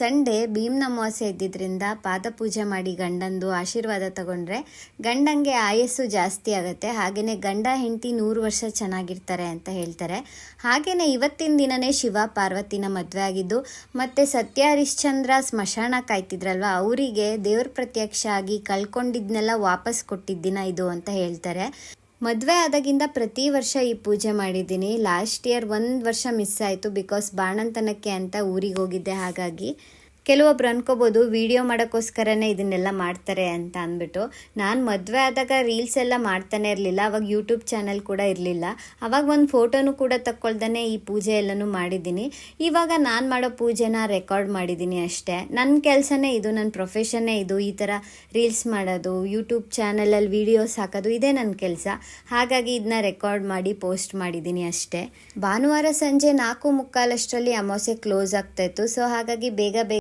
Sunday ಭೀಮ್ನ ಅಮಾವಾಸ್ಯೆ ಇದ್ದಿದ್ದರಿಂದ ಪಾದಪೂಜೆ ಮಾಡಿ ಗಂಡಂದು ಆಶೀರ್ವಾದ ತಗೊಂಡ್ರೆ ಗಂಡಂಗೆ ಆಯಸ್ಸು ಜಾಸ್ತಿ ಆಗುತ್ತೆ. ಹಾಗೆಯೇ ಗಂಡ ಹೆಂಡತಿ 100 ವರ್ಷ ಚೆನ್ನಾಗಿರ್ತಾರೆ ಅಂತ ಹೇಳ್ತಾರೆ. ಹಾಗೆಯೇ ಇವತ್ತಿನ ದಿನನೇ ಶಿವ ಪಾರ್ವತಿನ ಮದುವೆ ಆಗಿದ್ದು ಮತ್ತು ಸತ್ಯ ಹರಿಶ್ಚಂದ್ರ ಸ್ಮಶಾನ ಕಾಯ್ತಿದ್ರಲ್ವ, ಅವರಿಗೆ ದೇವ್ರ ಪ್ರತ್ಯಕ್ಷ ಆಗಿ ಕಳ್ಕೊಂಡಿದ್ನೆಲ್ಲ ವಾಪಸ್ ಕೊಟ್ಟಿದ್ದ ದಿನ ಇದು ಅಂತ ಹೇಳ್ತಾರೆ. ಮದುವೆ ಆದಾಗಿಂದ ಪ್ರತಿ ವರ್ಷ ಈ ಪೂಜೆ ಮಾಡಿದ್ದೀನಿ. ಲಾಸ್ಟ್ ಇಯರ್ 1 ವರ್ಷ ಮಿಸ್ ಆಯಿತು, ಬಿಕಾಸ್ ಬಾಣಂತನಕ್ಕೆ ಅಂತ ಊರಿಗೆ ಹೋಗಿದ್ದೆ. ಹಾಗಾಗಿ ಕೆಲವೊಬ್ರು ಅನ್ಕೋಬೋದು ವಿಡಿಯೋ ಮಾಡೋಕ್ಕೋಸ್ಕರನೇ ಇದನ್ನೆಲ್ಲ ಮಾಡ್ತಾರೆ ಅಂತ ಅಂದ್ಬಿಟ್ಟು. ನಾನು ಮದುವೆ ಆದಾಗ ರೀಲ್ಸ್ ಎಲ್ಲ ಮಾಡ್ತಾನೆ ಇರಲಿಲ್ಲ. ಅವಾಗ ಯೂಟ್ಯೂಬ್ ಚಾನಲ್ ಕೂಡ ಇರಲಿಲ್ಲ. ಅವಾಗ ಒಂದು ಫೋಟೋನು ಕೂಡ ತಕ್ಕೊಳ್ದೇ ಈ ಪೂಜೆ ಎಲ್ಲನೂ ಮಾಡಿದ್ದೀನಿ. ಇವಾಗ ನಾನು ಮಾಡೋ ಪೂಜೆನ ರೆಕಾರ್ಡ್ ಮಾಡಿದ್ದೀನಿ ಅಷ್ಟೇ. ನನ್ನ ಕೆಲಸನೇ ಇದು, ನನ್ನ ಪ್ರೊಫೆಷನ್ನೇ ಇದು. ಈ ಥರ ರೀಲ್ಸ್ ಮಾಡೋದು, ಯೂಟ್ಯೂಬ್ ಚಾನಲಲ್ಲಿ ವೀಡಿಯೋಸ್ ಹಾಕೋದು ಇದೇ ನನ್ನ ಕೆಲಸ. ಹಾಗಾಗಿ ಇದನ್ನ ರೆಕಾರ್ಡ್ ಮಾಡಿ ಪೋಸ್ಟ್ ಮಾಡಿದ್ದೀನಿ ಅಷ್ಟೇ. ಭಾನುವಾರ ಸಂಜೆ 4:45 ಅಮಾವಾಸ್ಯೆ ಕ್ಲೋಸ್ ಆಗ್ತಾಯಿತ್ತು. ಸೊ ಹಾಗಾಗಿ ಬೇಗ